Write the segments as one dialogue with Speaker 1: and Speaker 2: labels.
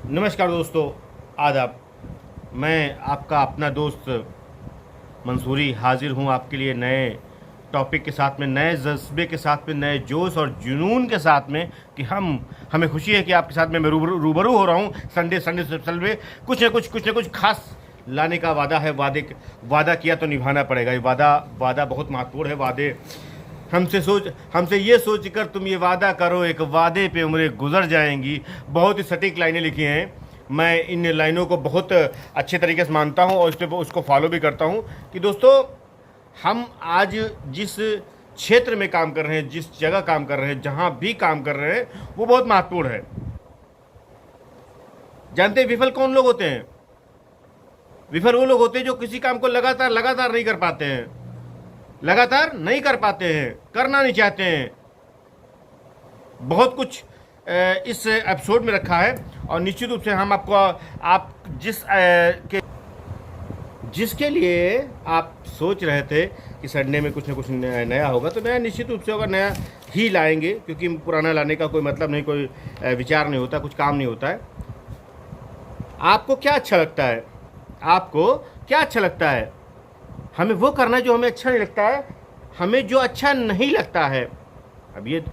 Speaker 1: नमस्कार दोस्तों, आदाब। मैं आपका अपना दोस्त मंसूरी हाजिर हूँ आपके लिए नए टॉपिक के साथ में, नए जज्बे के साथ में, नए जोश और जुनून के साथ में कि हमें खुशी है कि आपके साथ में मैं रूबरू हो रहा हूँ। संडे स्पेशल में कुछ न कुछ खास लाने का वादा है। वादा किया तो निभाना पड़ेगा। ये वादा बहुत महत्वपूर्ण है। वादे हमसे ये सोच कर तुम ये वादा करो, एक वादे पे उम्रें गुजर जाएंगी। बहुत ही सटीक लाइनें लिखी हैं। मैं इन लाइनों को बहुत अच्छे तरीके से मानता हूँ और उसको फॉलो भी करता हूँ कि दोस्तों, हम आज जिस क्षेत्र में काम कर रहे हैं, जिस जगह काम कर रहे हैं, जहाँ भी काम कर रहे हैं, वो बहुत महत्वपूर्ण है। जानते हैं विफल कौन लोग होते हैं? विफल वो लोग होते हैं जो किसी काम को लगातार नहीं कर पाते हैं, लगातार नहीं कर पाते हैं, करना नहीं चाहते हैं। बहुत कुछ इस एपिसोड में रखा है और निश्चित रूप से हम आपको आप जिसके लिए आप सोच रहे थे कि संडे में कुछ न कुछ नया होगा, तो नया निश्चित रूप से होगा, नया ही लाएंगे, क्योंकि पुराना लाने का कोई मतलब नहीं, कोई विचार नहीं होता, कुछ काम नहीं होता है। आपको क्या अच्छा लगता है? आपको क्या अच्छा लगता है? हमें वो करना जो हमें अच्छा नहीं लगता है, हमें जो अच्छा नहीं लगता है। अब ये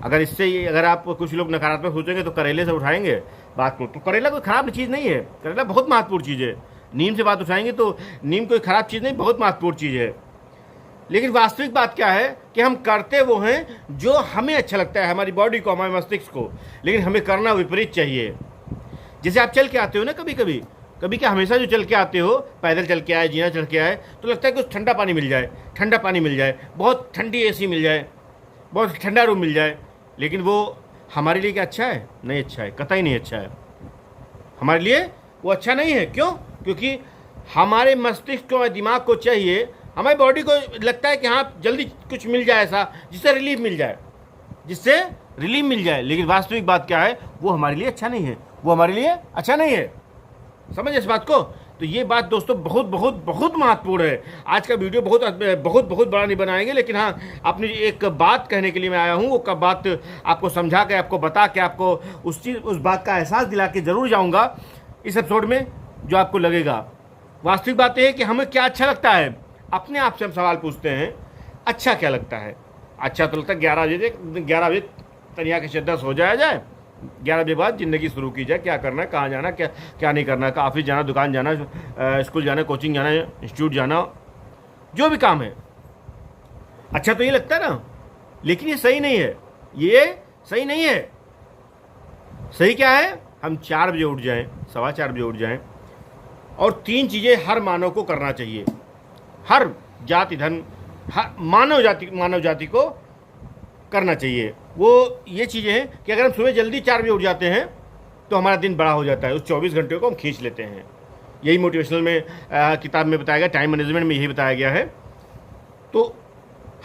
Speaker 1: अगर आप कुछ लोग नकारात्मक सोचेंगे तो करेले से उठाएंगे बात को, तो करेला कोई ख़राब चीज़ नहीं है। करेला बहुत महत्वपूर्ण चीज़ है। नीम से बात उठाएंगे तो नीम कोई ख़राब चीज़ नहीं, बहुत महत्वपूर्ण चीज़ है। लेकिन वास्तविक बात क्या है कि हम करते वो हैं जो हमें अच्छा लगता है, हमारी बॉडी को, हमारे मस्तिष्क को, लेकिन हमें करना विपरीत चाहिए। जैसे आप चल के आते हो ना, कभी क्या हमेशा जो चल के आते हो, पैदल चल के आए, जीना चल के आए, तो लगता है कि कुछ ठंडा पानी मिल जाए, बहुत ठंडी एसी मिल जाए, बहुत ठंडा रूम मिल जाए। लेकिन वो हमारे लिए क्या अच्छा है? नहीं अच्छा है, कतई नहीं अच्छा है। हमारे लिए वो अच्छा नहीं है। क्यों? क्योंकि हमारे मस्तिष्क को, दिमाग को चाहिए, हमारी बॉडी को लगता है कि हाँ जल्दी कुछ मिल जाए ऐसा जिससे रिलीफ मिल जाए। लेकिन वास्तविक बात क्या है? वो हमारे लिए अच्छा नहीं है। समझ इस बात को? तो ये बात दोस्तों बहुत बहुत बहुत महत्वपूर्ण है। आज का वीडियो बहुत बड़ा नहीं बनाएंगे, लेकिन हाँ, अपनी एक बात कहने के लिए मैं आया हूँ। वो बात आपको समझा के, आपको बता के, आपको उस बात का एहसास दिला के ज़रूर जाऊँगा इस एपिसोड में, जो आपको लगेगा। वास्तविक बात यह है कि हमें क्या अच्छा लगता है। अपने आप से हम सवाल पूछते हैं, अच्छा क्या लगता है? अच्छा तो लगता है 11 बजे तनिया के शिद्दत हो जाए, 11 बजे बाद ज़िंदगी शुरू की जाए। क्या करना है, कहाँ जाना, क्या नहीं करना, ऑफिस जाना, दुकान जाना, स्कूल जाना, कोचिंग जाना, इंस्टीट्यूट जाना, जो भी काम है, अच्छा तो ये लगता है ना। लेकिन ये सही नहीं है। सही क्या है? हम 4 बजे उठ जाएं, 4:15 बजे उठ जाएं, और 3 चीज़ें हर मानव को करना चाहिए। हर जाति धर्म, मानव जाति को करना चाहिए। वो ये चीज़ें हैं कि अगर हम सुबह जल्दी 4 बजे उठ जाते हैं तो हमारा दिन बड़ा हो जाता है। उस 24 घंटे को हम खींच लेते हैं। यही मोटिवेशनल में किताब में बताया गया, टाइम मैनेजमेंट में यही बताया गया है। तो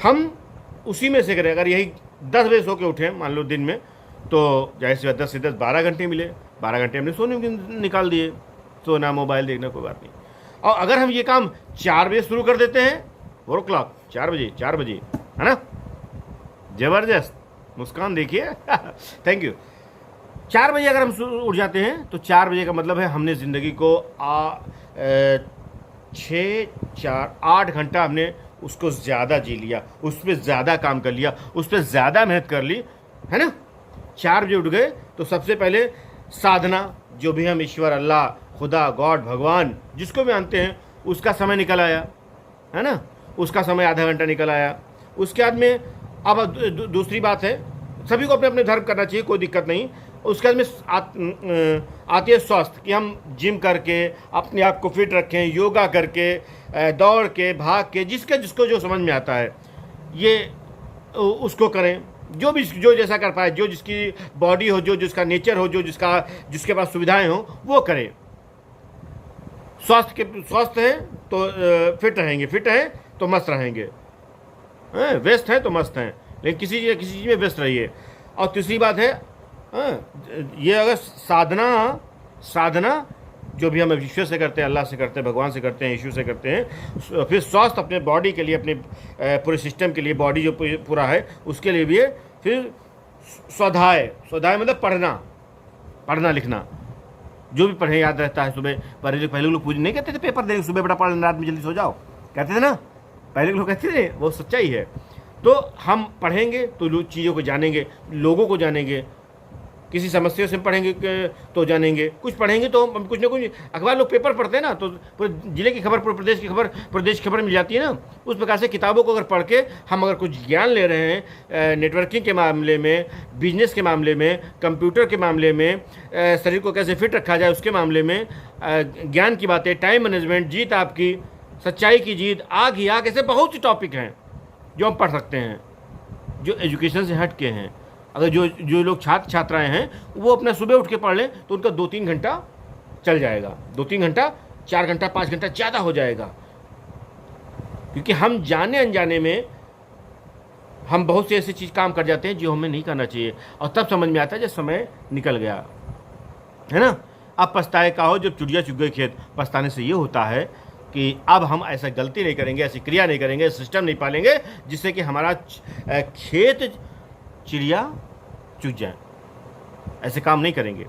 Speaker 1: हम उसी में से करें। अगर यही 10 बजे सो के उठें मान लो दिन में, तो जाहिर सी बात 10 से 10 12 घंटे मिले। 12 घंटे हमने सोने में निकाल दिए। सोना, मोबाइल देखना, कोई बात नहीं। और अगर हम ये काम 4 बजे शुरू कर देते हैं, 4 o'clock, 4 बजे, है ना? ज़बरदस्त मुस्कान देखिए। Thank you. 4 बजे अगर हम उठ जाते हैं तो 4 बजे का मतलब है हमने ज़िंदगी को 8 घंटा हमने उसको ज़्यादा जी लिया, उस पर ज़्यादा काम कर लिया, उस पर ज़्यादा मेहनत कर ली, है ना? 4 बजे उठ गए तो सबसे पहले साधना, जो भी हम ईश्वर, अल्लाह, खुदा, गॉड, भगवान जिसको भी मानते हैं, उसका समय निकल आया, है ना? उसका समय आधा घंटा निकल आया। उसके बाद में अब दूसरी बात है, सभी को अपने अपने धर्म करना चाहिए, कोई दिक्कत नहीं। उसके बाद में आती है स्वास्थ्य, कि हम जिम करके अपने आप को फिट रखें, योगा करके, दौड़ के, भाग के, जिसको जो समझ में आता है ये उसको करें। जो जैसा कर पाए, जो जिसकी बॉडी हो, जो जिसका नेचर हो, जिसके पास सुविधाएं हो, वो करें। स्वस्थ हैं तो फिट हैं तो मस्त रहेंगे, व्यस्त हैं तो मस्त हैं, लेकिन किसी चीज़ में व्यस्त रहिए। और तीसरी बात है, ये अगर साधना जो भी हम ईश्वर से करते हैं, अल्लाह से करते हैं, भगवान से करते हैं, यीशु से करते हैं, फिर स्वास्थ्य अपने बॉडी के लिए, अपने पूरे सिस्टम के लिए, बॉडी जो पूरा है उसके लिए भी है। फिर स्वाध्याय मतलब पढ़ना लिखना, जो भी पढ़े याद रहता है। सुबह पहले लोग पूछ नहीं कहते थे पेपर देने सुबह बड़ा पढ़ लेना, रात में जल्दी सो जाओ, कहते थे ना, पहले लोग कहते थे, वो सच्चाई है। तो हम पढ़ेंगे तो चीज़ों को जानेंगे, लोगों को जानेंगे, किसी समस्या से पढ़ेंगे तो जानेंगे, कुछ पढ़ेंगे तो हम कुछ ना कुछ। अखबार लोग पेपर पढ़ते हैं ना, तो पूरे जिले की खबर, पूरे प्रदेश की खबर मिल जाती है ना। उस प्रकार से किताबों को अगर पढ़ के हम अगर कुछ ज्ञान ले रहे हैं, नेटवर्किंग के मामले में, बिजनेस के मामले में, कंप्यूटर के मामले में, शरीर को कैसे फिट रखा जाए उसके मामले में, ज्ञान की बातें, टाइम मैनेजमेंट, जीत आपकी, सच्चाई की जीत, आग ही आग, ऐसे बहुत सी टॉपिक हैं जो हम पढ़ सकते हैं, जो एजुकेशन से हट के हैं। अगर जो लोग छात्र छात्राएं हैं वो अपना सुबह उठ के पढ़ लें तो उनका 2-3 घंटा चल जाएगा, 2-3 घंटा, 4 घंटा, 5 घंटा ज़्यादा हो जाएगा। क्योंकि हम जाने अनजाने में हम बहुत से ऐसी चीज़ काम कर जाते हैं जो हमें नहीं करना चाहिए, और तब समझ में आता है जब समय निकल गया, है ना। अब पछताए का हो जब चिड़िया चुग गई खेत। पछताने से ये होता है कि अब हम ऐसा गलती नहीं करेंगे, ऐसी क्रिया नहीं करेंगे, सिस्टम नहीं पालेंगे जिससे कि हमारा खेत चिड़िया चुग जाए, ऐसे काम नहीं करेंगे।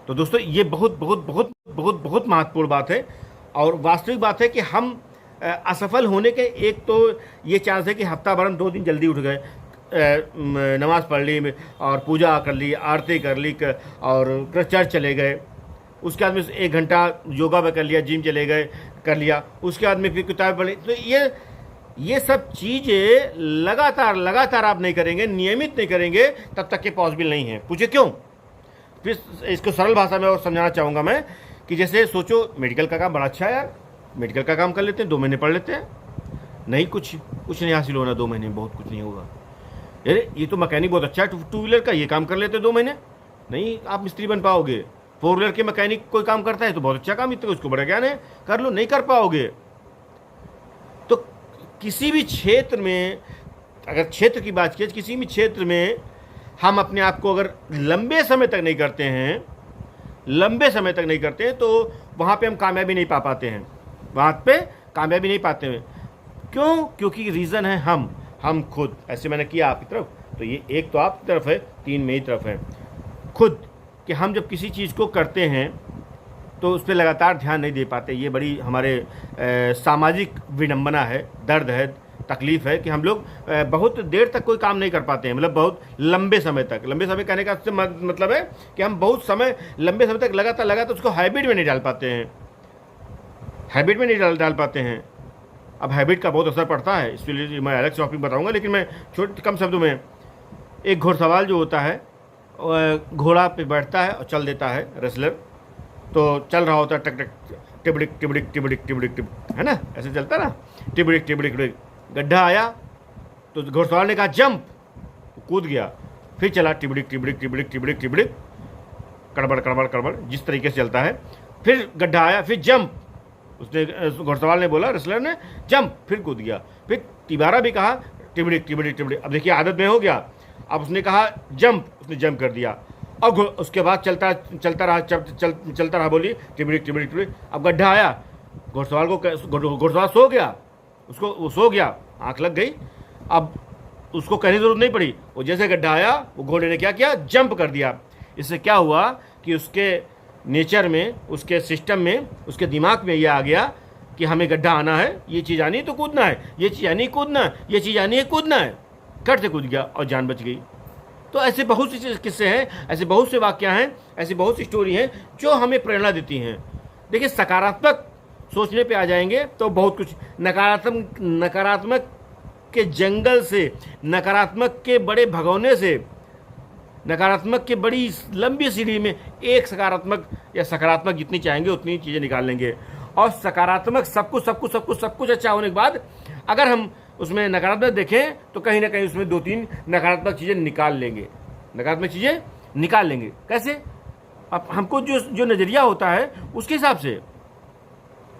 Speaker 1: तो दोस्तों ये बहुत बहुत बहुत बहुत बहुत महत्वपूर्ण बात है, और वास्तविक बात है कि हम असफल होने के एक तो ये चांस है कि हफ्ता भर हम 2 दिन जल्दी उठ गए, नमाज़ पढ़ ली और पूजा कर ली, आरती कर ली और चर्च चले गए, उसके बाद में 1 घंटा योगा में कर लिया, जिम चले गए कर लिया, उसके बाद में फिर किताब पढ़ी। तो ये सब चीज़ें लगातार आप नहीं करेंगे, नियमित नहीं करेंगे, तब तक के पॉसिबल नहीं है। पूछे क्यों? फिर इसको सरल भाषा में और समझाना चाहूँगा मैं कि जैसे सोचो मेडिकल का काम बड़ा अच्छा है यार, मेडिकल का काम कर लेते हैं, 2 महीने पढ़ लेते हैं, नहीं कुछ नहीं हासिल होना 2 महीने में, बहुत कुछ नहीं होगा। अरे ये तो मैकेनिक बहुत अच्छा है, 2 व्हीलर का, ये काम कर लेते हैं 2 महीने, नहीं आप मिस्त्री बन पाओगे। 4 व्हीलर के मैकेनिक कोई काम करता है तो बहुत अच्छा काम, इतना उसको बड़ा ज्ञान है, कर लो, नहीं कर पाओगे। तो किसी भी क्षेत्र में, अगर क्षेत्र की बात की, किसी भी क्षेत्र में हम अपने आप को अगर लंबे समय तक नहीं करते हैं तो वहाँ पे हम कामयाबी नहीं पा पाते हैं, वहाँ पे कामयाबी नहीं पाते हैं। क्यों? क्योंकि रीज़न है हम खुद। ऐसे मैंने किया आपकी तरफ, तो ये एक तो आपकी तरफ है, 3 मेरी तरफ है। खुद कि हम जब किसी चीज़ को करते हैं तो उस पर लगातार ध्यान नहीं दे पाते। ये बड़ी हमारे सामाजिक विडंबना है, दर्द है, तकलीफ़ है कि हम लोग बहुत देर तक कोई काम नहीं कर पाते हैं, मतलब बहुत लंबे समय तक। लंबे समय कहने का मतलब है कि हम बहुत समय, लंबे समय तक लगातार उसको हैबिट में नहीं डाल पाते हैं, अब हैबिट का बहुत असर पड़ता है, इसके लिए मैं अलग से टॉपिक बताऊँगा, लेकिन मैं कम शब्दों में, एक घुड़सवार जो होता है घोड़ा पे बैठता है और चल देता है रेसलर, तो चल रहा होता है टक टक टिबड़िक टिबड़िक टिबड़िक टिबड़िक टिब, है ना, ऐसे चलता ना, टिबड़िक टिबड़िक टिबड़िक। गड्ढा आया तो घुड़सवार ने कहा जंप, कूद गया, फिर चला टिबड़िक टिबड़िक टिबड़िक टिबड़िक टिबड़िक, कड़बड़ कड़बड़ कड़बड़, जिस तरीके से चलता है। फिर गड्ढा आया, फिर जंप, उसने घुड़सवार ने बोला, रेसलर ने जंप, फिर कूद गया। फिर तिबारा भी कहा टिबड़िक टिबड़िक टिबड़िक, अब देखिए आदत में हो गया, अब उसने कहा जंप, उसने जंप कर दिया, और उसके बाद चलता रहा, बोली टिबड़िक टिबड़िक टिबड़िक। अब गड्ढा आया, घुड़सवार सो गया, वो सो गया, आँख लग गई, अब उसको कहने की जरूरत नहीं पड़ी, वो जैसे गड्ढा आया वो घोड़े ने क्या किया, जंप कर दिया। इससे क्या हुआ कि उसके नेचर में, उसके सिस्टम में, उसके दिमाग में ये आ गया कि हमें गड्ढा आना है, ये चीज़ आनी है तो कूदना है, ये चीज़ आनी है कूदना है, ये चीज़ आनी है कूदना है, कट से कूद गया और जान बच गई। तो ऐसे बहुत सी किस्से हैं, ऐसे बहुत से वाक्य हैं, ऐसी बहुत सी स्टोरी हैं जो हमें प्रेरणा देती हैं। देखिए सकारात्मक सोचने पे आ जाएंगे तो बहुत कुछ, नकारात्मक के जंगल से, नकारात्मक के बड़े भगोने से, नकारात्मक के बड़ी लंबी सीढ़ी में एक सकारात्मक या सकारात्मक जितनी चाहेंगे उतनी चीज़ें निकाल लेंगे। और सकारात्मक सब कुछ अच्छा होने के बाद अगर हम उसमें नकारात्मक देखें तो कहीं ना कहीं उसमें 2-3 नकारात्मक चीज़ें निकाल लेंगे। कैसे? अब हमको जो नज़रिया होता है उसके हिसाब से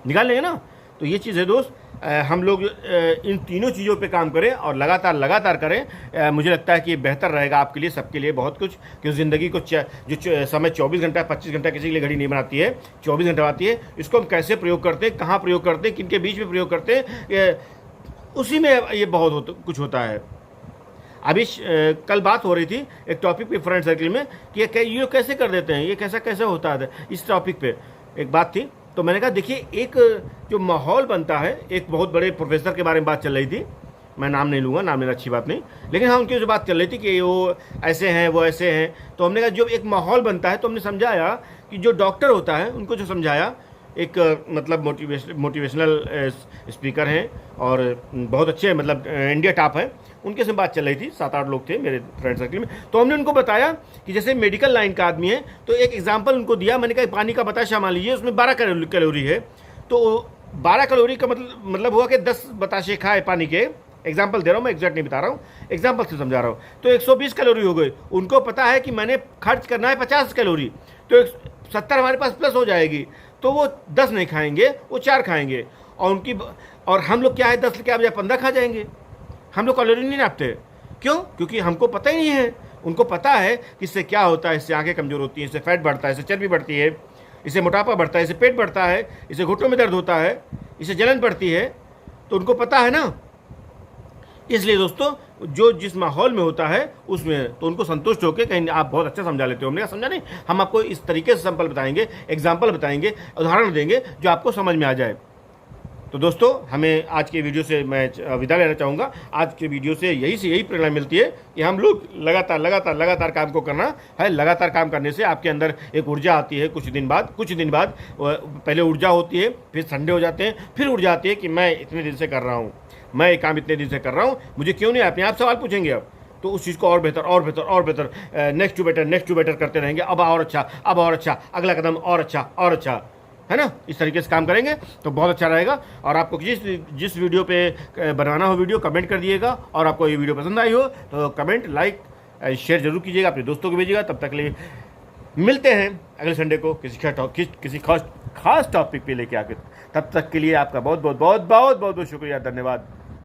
Speaker 1: निकाल लेंगे ना। तो ये चीज़ है दोस्त, हम लोग इन तीनों चीज़ों पे काम करें और लगातार करें। मुझे लगता है कि ये बेहतर रहेगा आपके लिए, सबके लिए बहुत कुछ। क्योंकि ज़िंदगी को जो समय 24 घंटा 25 घंटा किसी के लिए घड़ी नहीं बनाती है, 24 घंटा आती है। इसको हम कैसे प्रयोग करते हैं, कहाँ प्रयोग करते हैं, किनके बीच में प्रयोग करते हैं, उसी में ये बहुत कुछ होता है। अभी कल बात हो रही थी एक टॉपिक पे फ्रेंड सर्कल में कि ये लोग कैसे कर देते हैं, ये कैसा कैसे होता है, इस टॉपिक पे एक बात थी। तो मैंने कहा देखिए, एक जो माहौल बनता है, एक बहुत बड़े प्रोफेसर के बारे में बात चल रही थी, मैं नाम नहीं लूँगा, नाम लेना अच्छी बात नहीं, लेकिन हाँ उनकी जो बात चल रही थी कि वो ऐसे हैं वो ऐसे हैं। तो हमने कहा जो एक माहौल बनता है, तो हमने समझाया कि जो डॉक्टर होता है उनको जो समझाया, एक मतलब मोटिवेशनल स्पीकर हैं और बहुत अच्छे मतलब इंडिया टॉप है, उनके से बात चल रही थी, 7-8 लोग थे मेरे फ्रेंड सर्कल में। तो हमने उनको बताया कि जैसे मेडिकल लाइन का आदमी है, तो एक एग्जांपल उनको दिया। मैंने कहा पानी का बताशा मान लीजिए, उसमें 12 कैलोरी है, तो 12 कैलोरी का मतलब हुआ कि 10 बताशे खाए पानी के, एग्जाम्पल दे रहा हूँ मैं, एग्जैक्ट नहीं बता रहा हूँ, एग्जाम्पल से समझा रहा हूँ। तो 120 कैलोरी हो गई। उनको पता है कि मैंने खर्च करना है 50 कैलोरी, तो 70 हमारे पास प्लस हो जाएगी, तो वो 10 नहीं खाएंगे, वो 4 खाएंगे। और हम लोग क्या है, 10 के बजाय 15 खा जाएंगे। हम लोग कैलोरी नहीं नापते, क्यों? क्योंकि हमको पता ही नहीं है। उनको पता है कि इससे क्या होता है, इससे आंखें कमज़ोर होती हैं, इससे फैट बढ़ता है, इससे चर्बी बढ़ती है, इससे मोटापा बढ़ता है, इससे पेट बढ़ता है, इससे घुटनों में दर्द होता है, इससे जलन बढ़ती है। तो उनको पता है ना। इसलिए दोस्तों, जो जिस माहौल में होता है उसमें तो उनको संतुष्ट होकर, कहीं आप बहुत अच्छा समझा लेते हो, हमने कहा समझा नहीं, हम आपको इस तरीके से सैंपल बताएंगे, एग्जाम्पल बताएंगे, उदाहरण देंगे जो आपको समझ में आ जाए। तो दोस्तों, हमें आज के वीडियो से मैं विदा लेना चाहूँगा। आज के वीडियो से यही प्रेरणा मिलती है कि हम लोग लगातार काम को करना है। लगातार काम करने से आपके अंदर एक ऊर्जा आती है। कुछ दिन बाद पहले ऊर्जा होती है, फिर संडे हो जाते हैं, फिर ऊर्जा आती है कि मैं इतने दिन से कर रहा हूँ, मैं ये काम इतने दिन से कर रहा हूँ, मुझे क्यों नहीं अपने आप सवाल पूछेंगे अब, तो उस चीज़ को और बेहतर नेक्स्ट टू बेटर करते रहेंगे। अब और अच्छा, अगला कदम और अच्छा, है ना। इस तरीके से काम करेंगे तो बहुत अच्छा रहेगा। और आपको जिस वीडियो पे बनाना हो वीडियो, कमेंट कर दिएगा। और आपको ये वीडियो पसंद आई हो तो कमेंट, लाइक, शेयर जरूर कीजिएगा, अपने दोस्तों को भेजिएगा। तब तक के लिए मिलते हैं अगले संडे को किसी खास टॉपिक पे लेके आके। तब तक के लिए आपका बहुत शुक्रिया, धन्यवाद।